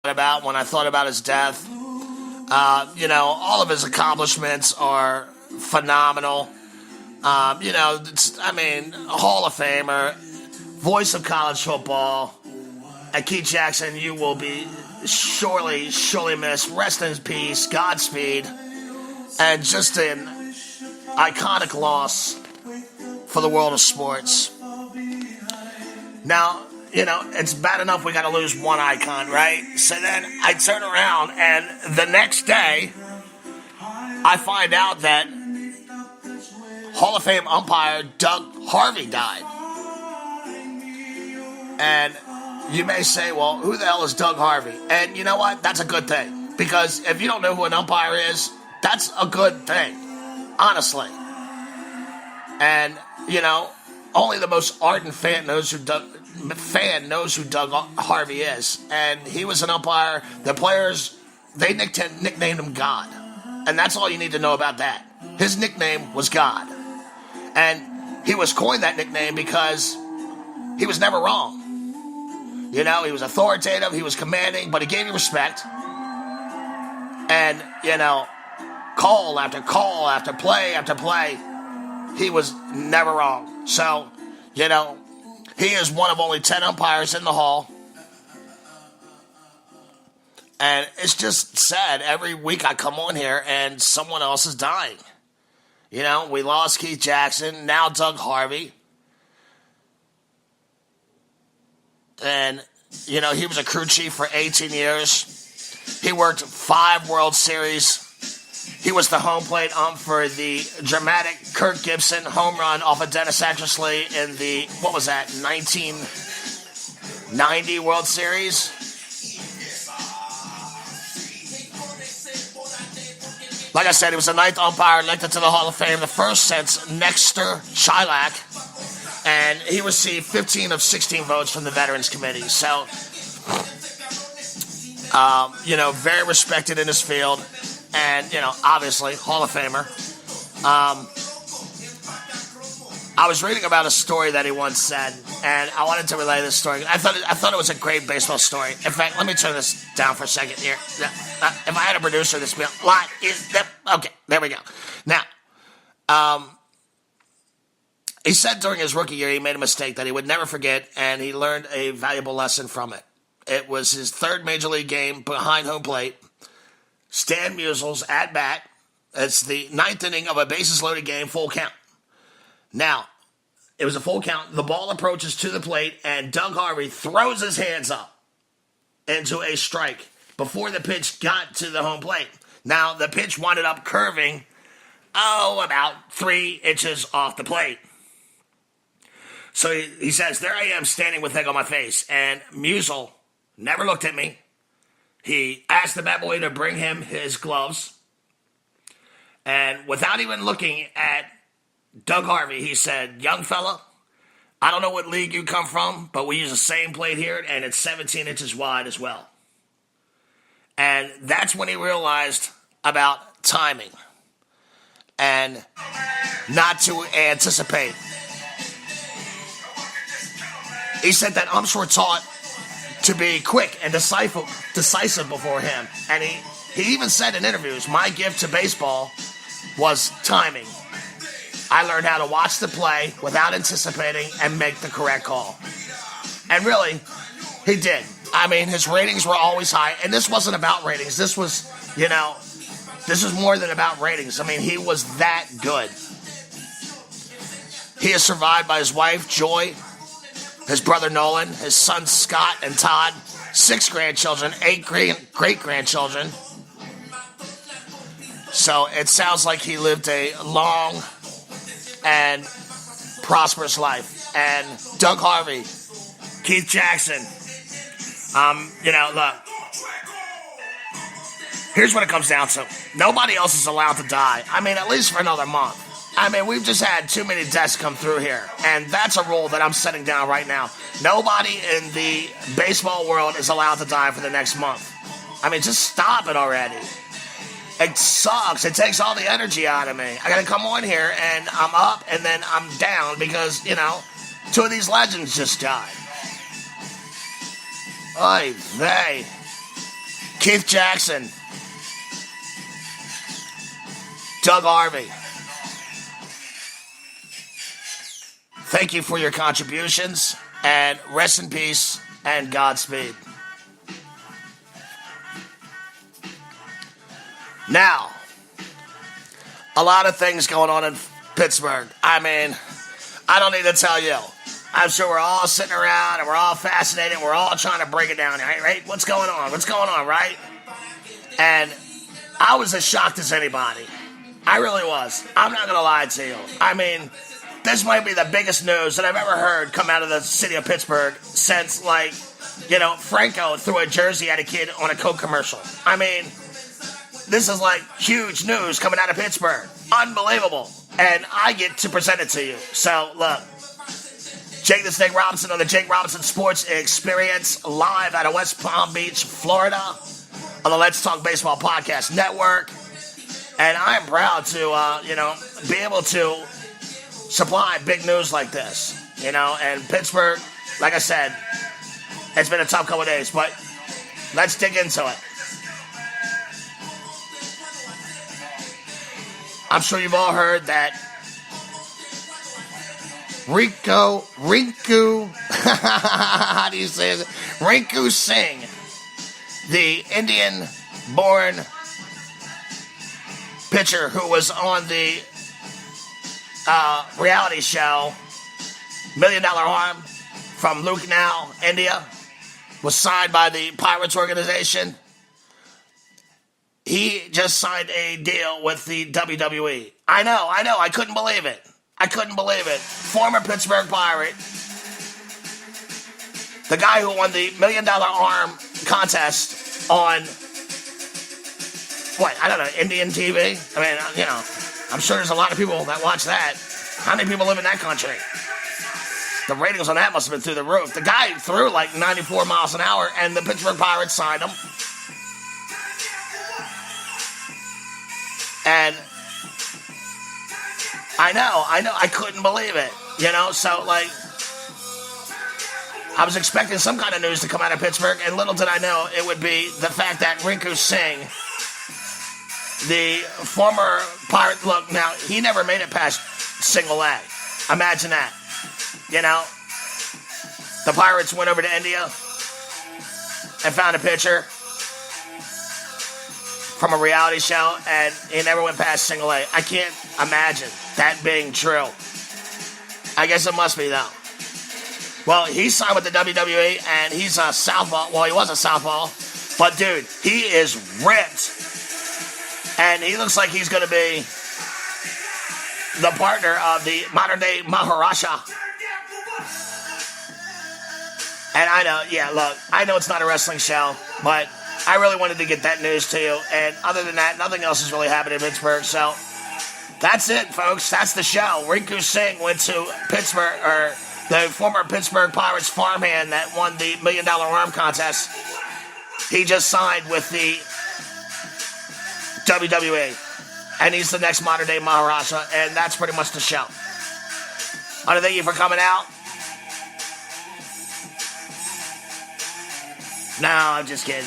about when I thought about his death. All of his accomplishments are phenomenal. Hall of Famer, voice of college football. And Keith Jackson, you will be surely missed. Rest in peace, Godspeed. And just an iconic loss for the world of sports. Now, it's bad enough we got to lose one icon, right? So then I turn around, and the next day, I find out that Hall of Fame umpire Doug Harvey died. And you may say, well, who the hell is Doug Harvey? And you know what? That's a good thing. Because if you don't know who an umpire is, that's a good thing. Honestly. And, only the most ardent fan knows who Doug Harvey is. And he was an umpire. The players, they nicknamed him God. And that's all you need to know about that. His nickname was God. And he was coined that nickname because he was never wrong. He was authoritative, he was commanding, but he gave you respect. And, call after call after play after play, he was never wrong. So, he is one of only 10 umpires in the Hall. And it's just sad. Every week I come on here and someone else is dying. We lost Keith Jackson, now Doug Harvey. And, he was a crew chief for 18 years. He worked 5 World Series. He was the home plate ump for the dramatic Kirk Gibson home run off of Dennis Eckersley in the, 1990 World Series? Like I said, he was the 9th umpire elected to the Hall of Fame, the first since Nestor Chilak, and he received 15 of 16 votes from the Veterans Committee. So, very respected in his field, and, obviously, Hall of Famer. I was reading about a story that he once said, and I wanted to relay this story. I thought it was a great baseball story. In fact, let me turn this down for a second here. If I had a producer, this would be what is that? Okay, there we go. Now, he said during his rookie year he made a mistake that he would never forget, and he learned a valuable lesson from it. It was his 3rd major league game behind home plate. Stan Musial's at bat. It's the 9th inning of a bases-loaded game, full count. Now, it was a full count. The ball approaches to the plate, and Doug Harvey throws his hands up into a strike before the pitch got to the home plate. Now, the pitch wound up curving, about 3 inches off the plate. So he says, there I am standing with egg on my face, and Musial never looked at me. He asked the bat boy to bring him his gloves, and without even looking at Doug Harvey, he said, young fella, I don't know what league you come from, but we use the same plate here, and it's 17 inches wide as well. And that's when he realized about timing and not to anticipate. He said that umps were taught to be quick and decisive before him. And he even said in interviews, my gift to baseball was timing. I learned how to watch the play without anticipating and make the correct call. And really, he did. I mean, his ratings were always high. And this wasn't about ratings. This was, this was more than about ratings. I mean, he was that good. He is survived by his wife, Joy, his brother, Nolan, his sons, Scott and Todd, 6 grandchildren, 8 great-grandchildren. So it sounds like he lived a long and prosperous life. And Doug Harvey, Keith Jackson, look, here's what it comes down to. Nobody else is allowed to die. I mean, at least for another month. I mean, we've just had too many deaths come through here. And that's a rule that I'm setting down right now. Nobody in the baseball world is allowed to die for the next month. I mean, just stop it already. It sucks. It takes all the energy out of me. I gotta come on here and I'm up and then I'm down because, 2 of these legends just died. Oy vey. Keith Jackson, Doug Harvey, thank you for your contributions, and rest in peace and Godspeed. Now, a lot of things going on in Pittsburgh. I mean, I don't need to tell you. I'm sure we're all sitting around and we're all fascinated. We're all trying to break it down, right? What's going on? What's going on, right? And I was as shocked as anybody. I really was. I'm not going to lie to you. I mean, this might be the biggest news that I've ever heard come out of the city of Pittsburgh since, Franco threw a jersey at a kid on a Coke commercial. I mean, this is huge news coming out of Pittsburgh. Unbelievable. And I get to present it to you. So, look. Jake the Snake Robinson on the Jake Robinson Sports Experience, live out of West Palm Beach, Florida, on the Let's Talk Baseball Podcast Network. And I'm proud to, be able to supply big news like this. And Pittsburgh, like I said, it's been a tough couple of days, but let's dig into it. I'm sure you've all heard that Rinku, how do you say it? Rinku Singh, the Indian-born pitcher who was on the reality show $1 Million Arm from Lucknow, India, was signed by the Pirates organization. He just signed a deal with the WWE. I know, I couldn't believe it. Former Pittsburgh Pirate. The guy who won the $1 Million Arm contest on, Indian TV? I mean, I'm sure there's a lot of people that watch that. How many people live in that country? The ratings on that must have been through the roof. The guy threw 94 miles an hour, and the Pittsburgh Pirates signed him. And I know, I couldn't believe it, so, I was expecting some kind of news to come out of Pittsburgh, and little did I know it would be the fact that Rinku Singh, the former Pirate, look, now, he never made it past single A. Imagine that, The Pirates went over to India and found a pitcher from a reality show, and he never went past single A. I can't imagine that being true. I guess it must be, though. Well, he signed with the WWE, and he's a southpaw. Well, he was a southpaw. But, dude, he is ripped. And he looks like he's going to be the partner of the modern-day Maharaja. And I know, I know it's not a wrestling show, but I really wanted to get that news to you. And other than that, nothing else has really happened in Pittsburgh. So that's it, folks. That's the show. Rinku Singh went to Pittsburgh, or the former Pittsburgh Pirates farmhand that won the $1 Million Arm contest. He just signed with the WWE. And he's the next modern day Maharaja. And that's pretty much the show. I want to thank you for coming out. No, I'm just kidding.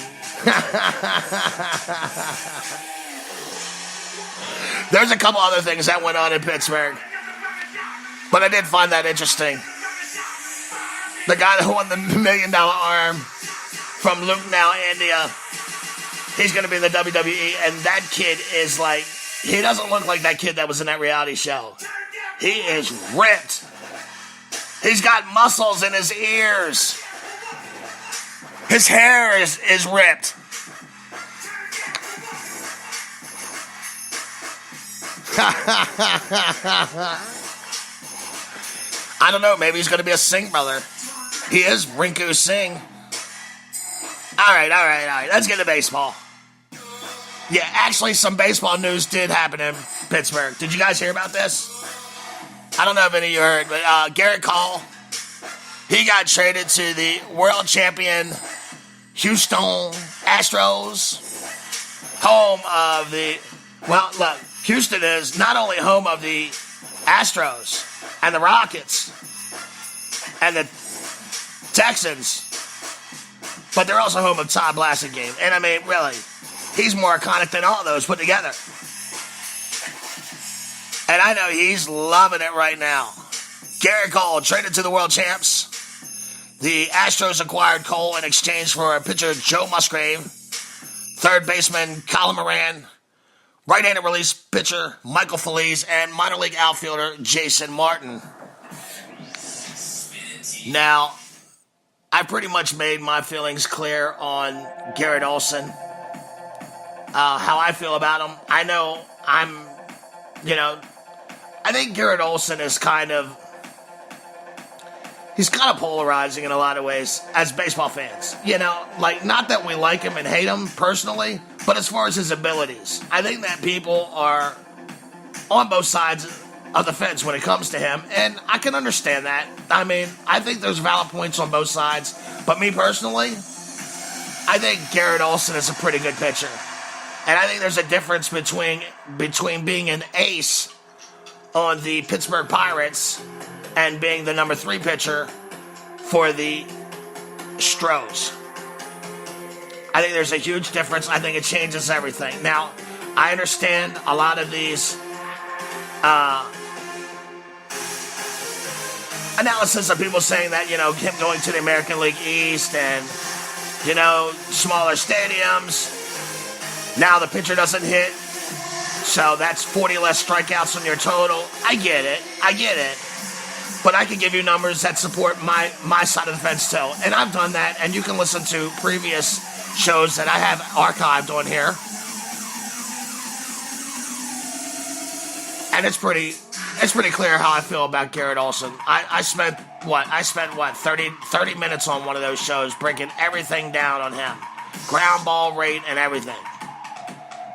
There's a couple other things that went on in Pittsburgh, but I did find that interesting. The guy that won the $1 Million Arm from Lucknow, India, he's going to be in the WWE, and that kid is he doesn't look like that kid that was in that reality show. He is ripped. He's got muscles in his ears. His hair is ripped. I don't know. Maybe he's going to be a Singh brother. He is Rinku Singh. All right. Let's get to baseball. Yeah, actually, some baseball news did happen in Pittsburgh. Did you guys hear about this? I don't know if any of you heard, but Garrett Cole, he got traded to the world champion Houston Astros, home of the, well, look, Houston is not only home of the Astros and the Rockets and the Texans, but they're also home of Todd Blasingame. And I mean, really, he's more iconic than all those put together. And I know he's loving it right now. Garrett Cole traded to the world champs. The Astros acquired Cole in exchange for a pitcher Joe Musgrave, third baseman Colin Moran, right-handed release pitcher Michael Feliz, and minor league outfielder Jason Martin. Now, I pretty much made my feelings clear on Garrett Olson. How I feel about him. I know I think Garrett Olson is he's kind of polarizing in a lot of ways as baseball fans. Not that we like him and hate him personally, but as far as his abilities, I think that people are on both sides of the fence when it comes to him, and I can understand that. I mean, I think there's valid points on both sides, but me personally, I think Garrett Olson is a pretty good pitcher. And I think there's a difference between being an ace on the Pittsburgh Pirates and being the number 3 pitcher for the Stros. I think there's a huge difference. I think it changes everything. Now, I understand a lot of these analysis of people saying that, him going to the American League East and, smaller stadiums. Now the pitcher doesn't hit, so that's 40 less strikeouts on your total. I get it. But I can give you numbers that support my side of the fence too. And I've done that, and you can listen to previous shows that I have archived on here. And it's pretty clear how I feel about Garrett Olson. I spent 30 minutes on one of those shows breaking everything down on him. Ground ball rate and everything.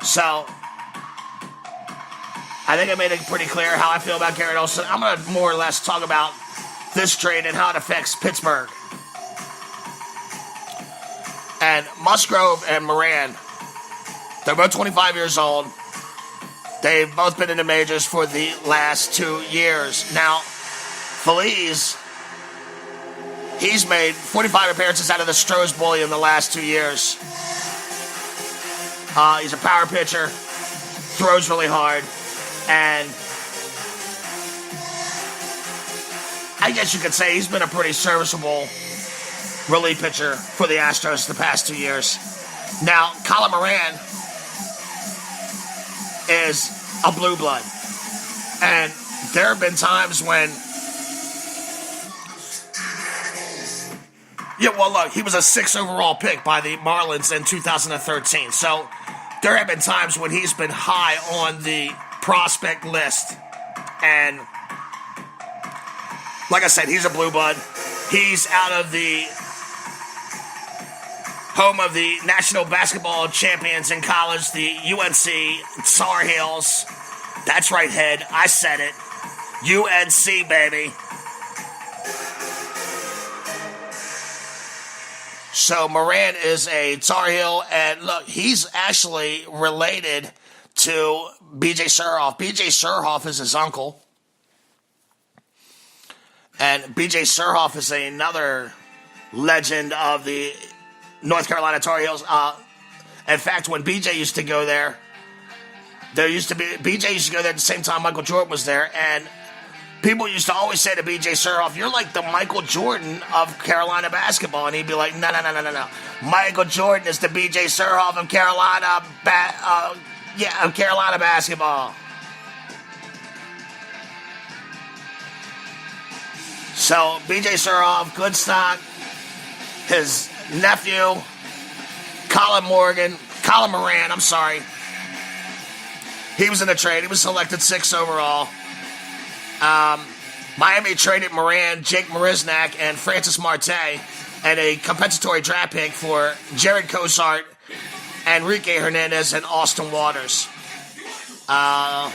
So, I think I made it pretty clear how I feel about Garrett Olson. I'm going to more or less talk about this trade and how it affects Pittsburgh. And Musgrove and Moran, they're both 25 years old. They've both been in the majors for the last 2 years. Now, Feliz, he's made 45 appearances out of the Stros Bully in the last 2 years. He's a power pitcher, throws really hard, and I guess you could say he's been a pretty serviceable relief pitcher for the Astros the past 2 years. Now, Colin Moran is a blue blood, and there have been times when, look, he was a 6th overall pick by the Marlins in 2013, so there have been times when he's been high on the prospect list, and like I said, he's a blue blood. He's out of the home of the National Basketball Champions in college, the UNC Tar Heels. That's right, Head. I said it. UNC, baby. So Moran is a Tar Heel, and look, he's actually related to B.J. Surhoff. B.J. Surhoff is his uncle. And B.J. Surhoff is another legend of the North Carolina Tar Heels. In fact, when B.J. used to go there, B.J. used to go there at the same time Michael Jordan was there, and people used to always say to B.J. Surhoff, "You're like the Michael Jordan of Carolina basketball," and he'd be like, "No. Michael Jordan is the B.J. Surhoff of Carolina Carolina basketball." So, B.J. Surhoff, good stock. His nephew, Colin Moran, he was in the trade. He was selected 6th overall. Miami traded Moran, Jake Marisnak, and Francis Marte, and a compensatory draft pick for Jared Cosart, Enrique Hernandez, and Austin Waters. I'm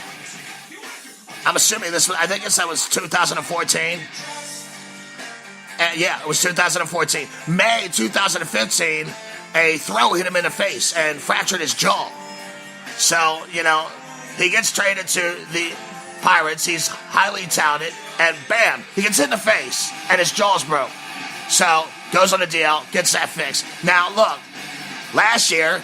assuming that was 2014. It was 2014. May 2015, a throw hit him in the face and fractured his jaw. So, he gets traded to the Pirates. He's highly touted, and bam, he gets hit in the face, and his jaw's broke. So, goes on the DL, gets that fixed. Now, look, last year,